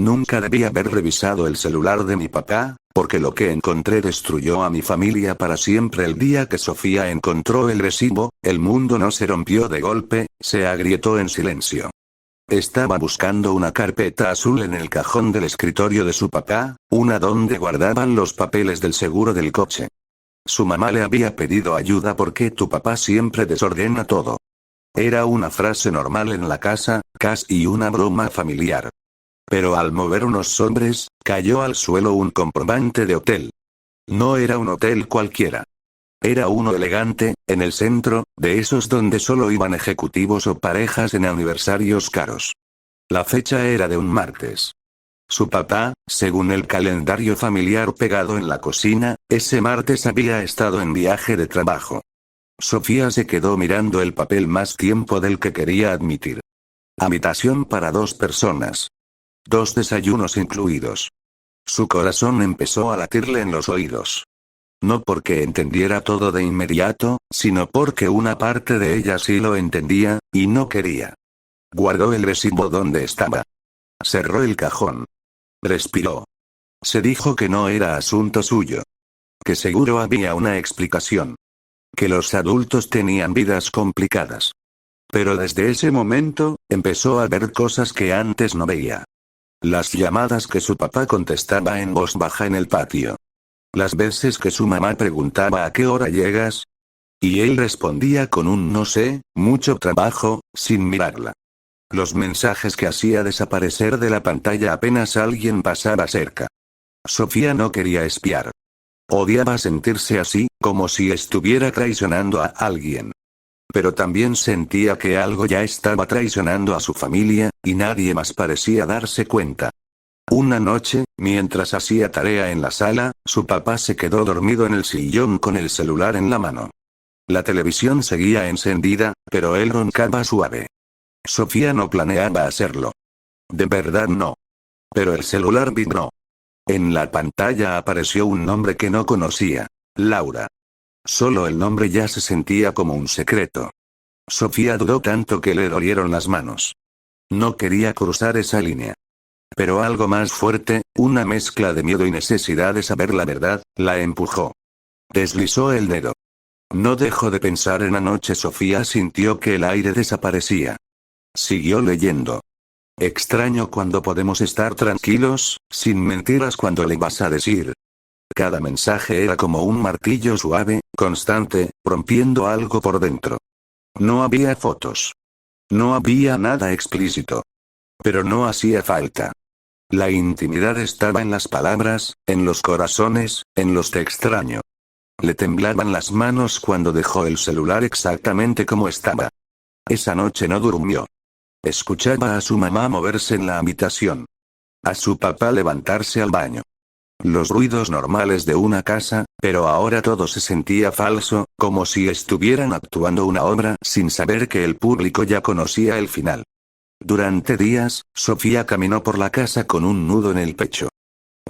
Nunca debí haber revisado el celular de mi papá, porque lo que encontré destruyó a mi familia para siempre. El día que Sofía encontró el recibo, el mundo no se rompió de golpe, se agrietó en silencio. Estaba buscando una carpeta azul en el cajón del escritorio de su papá, una donde guardaban los papeles del seguro del coche. Su mamá le había pedido ayuda porque tu papá siempre desordena todo. Era una frase normal en la casa, casi una broma familiar. Pero al mover unos sobres, cayó al suelo un comprobante de hotel. No era un hotel cualquiera. Era uno elegante, en el centro, de esos donde solo iban ejecutivos o parejas en aniversarios caros. La fecha era de un martes. Su papá, según el calendario familiar pegado en la cocina, ese martes había estado en viaje de trabajo. Sofía se quedó mirando el papel más tiempo del que quería admitir. Habitación para 2 personas. 2 desayunos incluidos. Su corazón empezó a latirle en los oídos. No porque entendiera todo de inmediato, sino porque una parte de ella sí lo entendía, y no quería. Guardó el recibo donde estaba. Cerró el cajón. Respiró. Se dijo que no era asunto suyo. Que seguro había una explicación. Que los adultos tenían vidas complicadas. Pero desde ese momento, empezó a ver cosas que antes no veía. Las llamadas que su papá contestaba en voz baja en el patio. Las veces que su mamá preguntaba ¿a qué hora llegas? Y él respondía con un no sé, mucho trabajo, sin mirarla. Los mensajes que hacía desaparecer de la pantalla apenas alguien pasaba cerca. Sofía no quería espiar. Odiaba sentirse así, como si estuviera traicionando a alguien. Pero también sentía que algo ya estaba traicionando a su familia, y nadie más parecía darse cuenta. Una noche, mientras hacía tarea en la sala, su papá se quedó dormido en el sillón con el celular en la mano. La televisión seguía encendida, pero él roncaba suave. Sofía no planeaba hacerlo. De verdad no. Pero el celular vibró. En la pantalla apareció un nombre que no conocía. Laura. Solo el nombre ya se sentía como un secreto. Sofía dudó tanto que le dolieron las manos. No quería cruzar esa línea. Pero algo más fuerte, una mezcla de miedo y necesidad de saber la verdad, la empujó. Deslizó el dedo. No dejó de pensar en anoche. Sofía sintió que el aire desaparecía. Siguió leyendo. Extraño cuando podemos estar tranquilos, sin mentiras. Cuando le vas a decir. Cada mensaje era como un martillo suave, constante, rompiendo algo por dentro. No había fotos. No había nada explícito. Pero no hacía falta. La intimidad estaba en las palabras, en los corazones, en los te extraño. Le temblaban las manos cuando dejó el celular exactamente como estaba. Esa noche no durmió. Escuchaba a su mamá moverse en la habitación. A su papá levantarse al baño. Los ruidos normales de una casa, pero ahora todo se sentía falso, como si estuvieran actuando una obra sin saber que el público ya conocía el final. Durante días, Sofía caminó por la casa con un nudo en el pecho.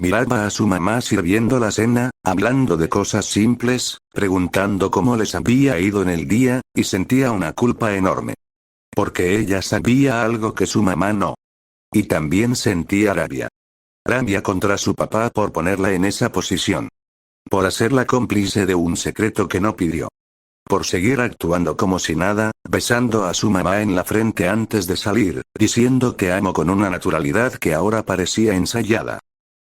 Miraba a su mamá sirviendo la cena, hablando de cosas simples, preguntando cómo les había ido en el día, y sentía una culpa enorme. Porque ella sabía algo que su mamá no. Y también sentía rabia. Rabia contra su papá por ponerla en esa posición. Por hacerla cómplice de un secreto que no pidió. Por seguir actuando como si nada, besando a su mamá en la frente antes de salir, diciendo te amo con una naturalidad que ahora parecía ensayada.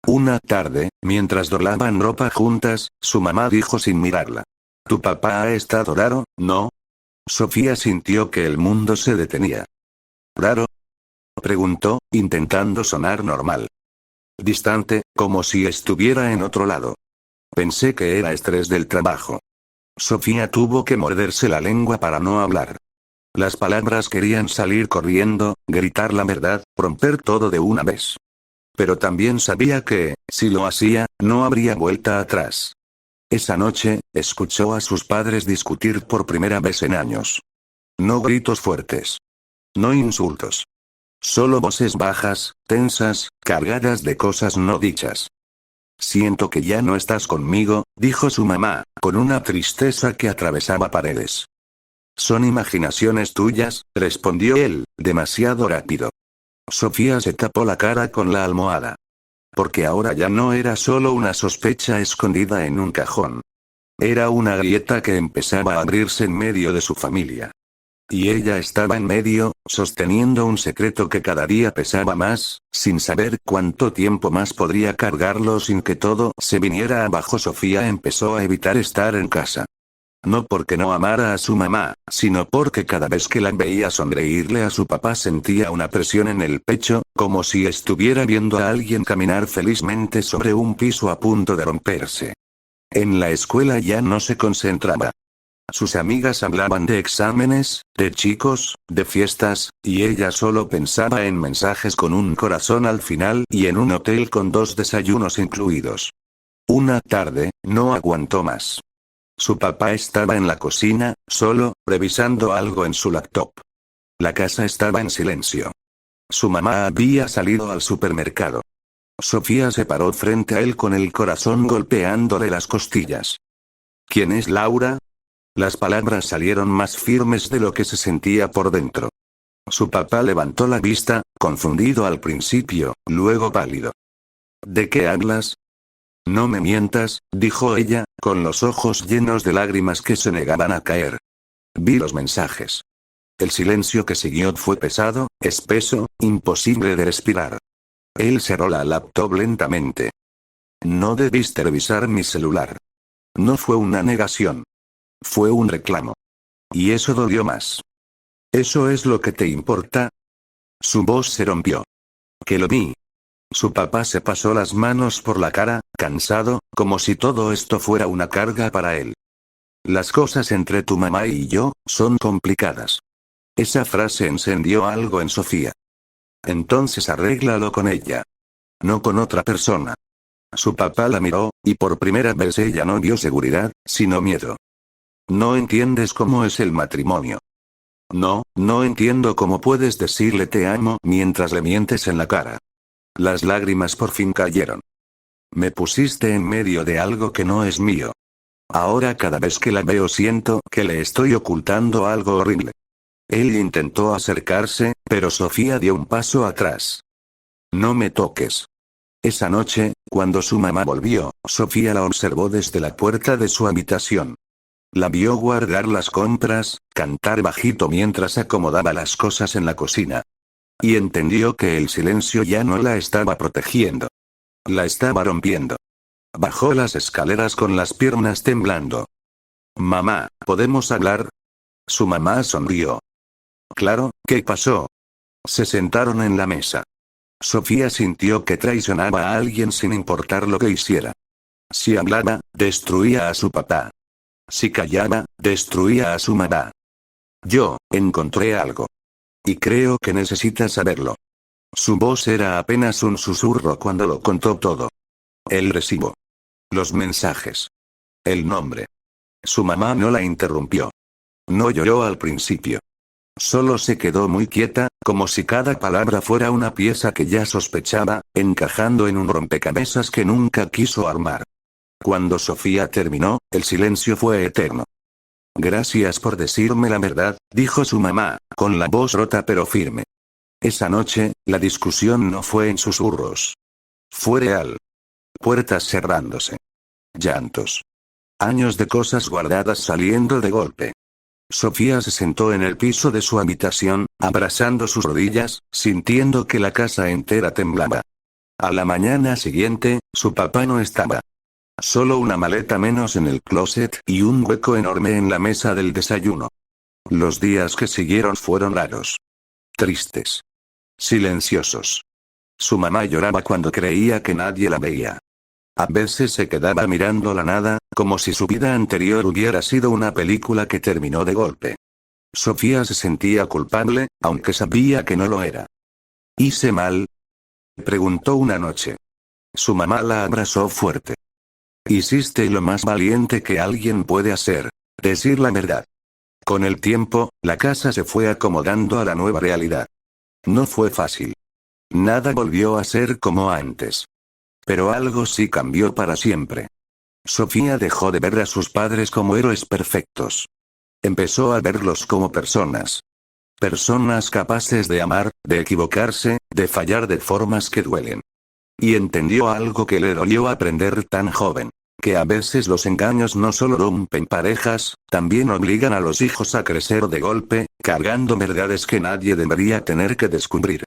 Una tarde, mientras doblaban ropa juntas, su mamá dijo sin mirarla. ¿Tu papá ha estado raro, no? Sofía sintió que el mundo se detenía. ¿Raro? Preguntó, intentando sonar normal. Distante, como si estuviera en otro lado. Pensé que era estrés del trabajo. Sofía tuvo que morderse la lengua para no hablar. Las palabras querían salir corriendo, gritar la verdad, romper todo de una vez. Pero también sabía que, si lo hacía, no habría vuelta atrás. Esa noche, escuchó a sus padres discutir por primera vez en años. No gritos fuertes. No insultos. Solo voces bajas, tensas, cargadas de cosas no dichas. Siento que ya no estás conmigo, dijo su mamá, con una tristeza que atravesaba paredes. Son imaginaciones tuyas, respondió él, demasiado rápido. Sofía se tapó la cara con la almohada. Porque ahora ya no era solo una sospecha escondida en un cajón. Era una grieta que empezaba a abrirse en medio de su familia. Y ella estaba en medio, sosteniendo un secreto que cada día pesaba más, sin saber cuánto tiempo más podría cargarlo sin que todo se viniera abajo. Sofía empezó a evitar estar en casa. No porque no amara a su mamá, sino porque cada vez que la veía sonreírle a su papá sentía una presión en el pecho, como si estuviera viendo a alguien caminar felizmente sobre un piso a punto de romperse. En la escuela ya no se concentraba. Sus amigas hablaban de exámenes, de chicos, de fiestas, y ella solo pensaba en mensajes con un corazón al final y en un hotel con 2 desayunos incluidos. Una tarde, no aguantó más. Su papá estaba en la cocina, solo, revisando algo en su laptop. La casa estaba en silencio. Su mamá había salido al supermercado. Sofía se paró frente a él con el corazón golpeándole las costillas. ¿Quién es Laura? Las palabras salieron más firmes de lo que se sentía por dentro. Su papá levantó la vista, confundido al principio, luego pálido. ¿De qué hablas? No me mientas, dijo ella, con los ojos llenos de lágrimas que se negaban a caer. Vi los mensajes. El silencio que siguió fue pesado, espeso, imposible de respirar. Él cerró la laptop lentamente. No debiste revisar mi celular. No fue una negación. Fue un reclamo. Y eso dolió más. ¿Eso es lo que te importa? Su voz se rompió. Que lo vi. Su papá se pasó las manos por la cara, cansado, como si todo esto fuera una carga para él. Las cosas entre tu mamá y yo, son complicadas. Esa frase encendió algo en Sofía. Entonces arréglalo con ella. No con otra persona. Su papá la miró, y por primera vez ella no vio seguridad, sino miedo. No entiendes cómo es el matrimonio. No entiendo cómo puedes decirle te amo mientras le mientes en la cara. Las lágrimas por fin cayeron. Me pusiste en medio de algo que no es mío. Ahora cada vez que la veo siento que le estoy ocultando algo horrible. Él intentó acercarse, pero Sofía dio un paso atrás. No me toques. Esa noche, cuando su mamá volvió, Sofía la observó desde la puerta de su habitación. La vio guardar las compras, cantar bajito mientras acomodaba las cosas en la cocina. Y entendió que el silencio ya no la estaba protegiendo. La estaba rompiendo. Bajó las escaleras con las piernas temblando. Mamá, ¿podemos hablar? Su mamá sonrió. Claro, ¿qué pasó? Se sentaron en la mesa. Sofía sintió que traicionaba a alguien sin importar lo que hiciera. Si hablaba, destruía a su papá. Si callaba, destruía a su mamá. Yo, encontré algo. Y creo que necesitas saberlo. Su voz era apenas un susurro cuando lo contó todo. El recibo. Los mensajes. El nombre. Su mamá no la interrumpió. No lloró al principio. Solo se quedó muy quieta, como si cada palabra fuera una pieza que ya sospechaba, encajando en un rompecabezas que nunca quiso armar. Cuando Sofía terminó, el silencio fue eterno. Gracias por decirme la verdad, dijo su mamá, con la voz rota pero firme. Esa noche, la discusión no fue en susurros. Fue real. Puertas cerrándose. Llantos. Años de cosas guardadas saliendo de golpe. Sofía se sentó en el piso de su habitación, abrazando sus rodillas, sintiendo que la casa entera temblaba. A la mañana siguiente, su papá no estaba. Solo una maleta menos en el closet y un hueco enorme en la mesa del desayuno. Los días que siguieron fueron raros. Tristes. Silenciosos. Su mamá lloraba cuando creía que nadie la veía. A veces se quedaba mirando la nada, como si su vida anterior hubiera sido una película que terminó de golpe. Sofía se sentía culpable, aunque sabía que no lo era. ¿Hice mal? Preguntó una noche. Su mamá la abrazó fuerte. Hiciste lo más valiente que alguien puede hacer, decir la verdad. Con el tiempo, la casa se fue acomodando a la nueva realidad. No fue fácil. Nada volvió a ser como antes. Pero algo sí cambió para siempre. Sofía dejó de ver a sus padres como héroes perfectos. Empezó a verlos como personas. Personas capaces de amar, de equivocarse, de fallar de formas que duelen. Y entendió algo que le dolió aprender tan joven. Que a veces los engaños no solo rompen parejas, también obligan a los hijos a crecer de golpe, cargando verdades que nadie debería tener que descubrir.